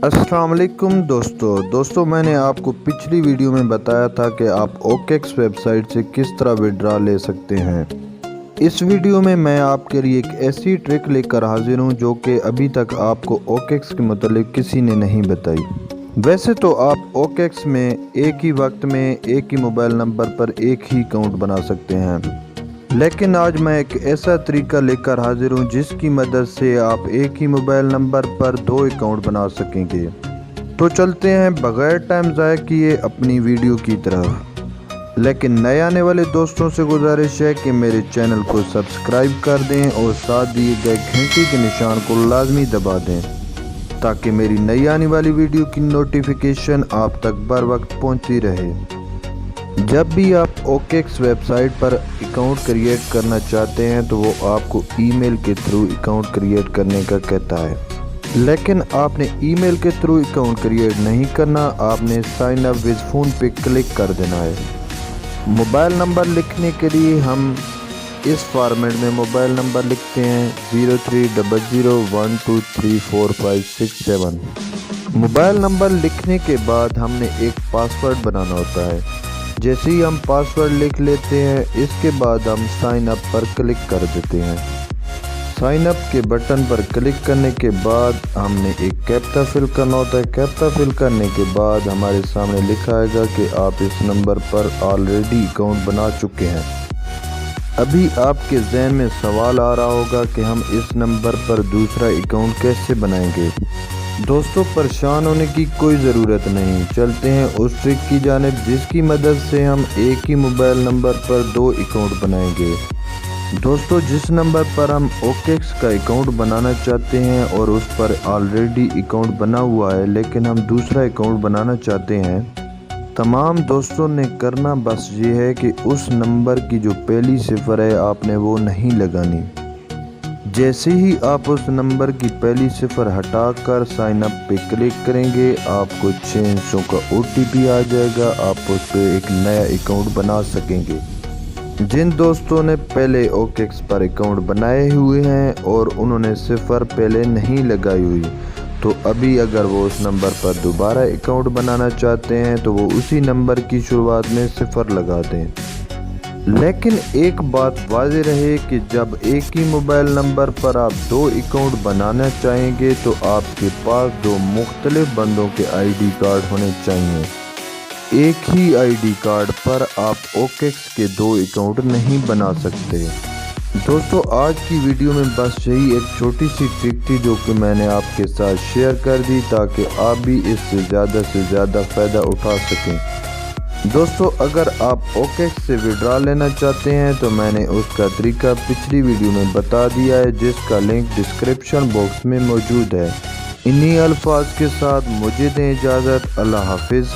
अस्सलाम वालेकुम दोस्तों मैंने आपको पिछली वीडियो में बताया था कि आप OKX वेबसाइट से किस तरह विड्रॉ ले सकते हैं। इस वीडियो में मैं आपके लिए एक ऐसी ट्रिक लेकर हाजिर हूं जो कि अभी तक आपको OKX के मुतालिक किसी ने नहीं बताई। वैसे तो आप OKX में एक ही वक्त में एक ही मोबाइल नंबर पर एक ही अकाउंट बना सकते हैं, लेकिन आज मैं एक ऐसा तरीका लेकर हाजिर हूँ जिसकी मदद से आप एक ही मोबाइल नंबर पर 2 अकाउंट बना सकेंगे। तो चलते हैं बगैर टाइम ज़ाया किए अपनी वीडियो की तरफ। लेकिन नए आने वाले दोस्तों से गुजारिश है कि मेरे चैनल को सब्सक्राइब कर दें और साथ दिए गए घंटी के निशान को लाजमी दबा दें ताकि मेरी नई आने वाली वीडियो की नोटिफिकेशन आप तक बर वक्त पहुँचती रहे। जब भी आप OKX वेबसाइट पर अकाउंट क्रिएट करना चाहते हैं तो वो आपको ईमेल के थ्रू अकाउंट क्रिएट करने का कहता है, लेकिन आपने ईमेल के थ्रू अकाउंट क्रिएट नहीं करना, आपने साइन अप विद फ़ोन पे क्लिक कर देना है। मोबाइल नंबर लिखने के लिए हम इस फॉर्मेट में मोबाइल नंबर लिखते हैं 0300123456 मोबाइल नंबर लिखने के बाद हमने एक पासवर्ड बनाना होता है। जैसे ही हम पासवर्ड लिख लेते हैं इसके बाद हम साइन अप पर क्लिक कर देते हैं। साइन अप के बटन पर क्लिक करने के बाद हमने एक कैप्चा फिल करना होता है। कैप्चा फिल करने के बाद हमारे सामने लिखा आएगा कि आप इस नंबर पर ऑलरेडी अकाउंट बना चुके हैं। अभी आपके जहन में सवाल आ रहा होगा कि हम इस नंबर पर दूसरा अकाउंट कैसे बनाएंगे। दोस्तों परेशान होने की कोई ज़रूरत नहीं, चलते हैं उस ट्रिक की जानिब जिसकी मदद से हम एक ही मोबाइल नंबर पर 2 अकाउंट बनाएंगे। दोस्तों जिस नंबर पर हम OKX का अकाउंट बनाना चाहते हैं और उस पर ऑलरेडी अकाउंट बना हुआ है लेकिन हम दूसरा अकाउंट बनाना चाहते हैं, तमाम दोस्तों ने करना बस ये है कि उस नंबर की जो पहली सिफर है आपने वो नहीं लगानी। जैसे ही आप उस नंबर की पहली सिफर हटाकर साइन अप पे क्लिक करेंगे आपको 600 का OTP आ जाएगा, आप उस पर एक नया अकाउंट बना सकेंगे। जिन दोस्तों ने पहले OKX पर अकाउंट बनाए हुए हैं और उन्होंने सिफर पहले नहीं लगाई हुई, तो अभी अगर वो उस नंबर पर दोबारा अकाउंट बनाना चाहते हैं तो वो उसी नंबर की शुरुआत में सिफर लगा दें। लेकिन एक बात वाज़ेह रहे कि जब एक ही मोबाइल नंबर पर आप 2 अकाउंट बनाना चाहेंगे तो आपके पास 2 मुख्तलिफ बंदों के ID कार्ड होने चाहिए। एक ही ID कार्ड पर आप OKX के 2 अकाउंट नहीं बना सकते। दोस्तों आज की वीडियो में बस यही एक छोटी सी ट्रिक थी जो कि मैंने आपके साथ शेयर कर दी ताकि आप भी इससे ज़्यादा फ़ायदा उठा सकें। दोस्तों अगर आप OKX से विड्रॉ लेना चाहते हैं तो मैंने उसका तरीका पिछली वीडियो में बता दिया है जिसका लिंक डिस्क्रिप्शन बॉक्स में मौजूद है। इन्हीं अल्फाज के साथ मुझे दें इजाज़त। अल्लाह हाफिज़।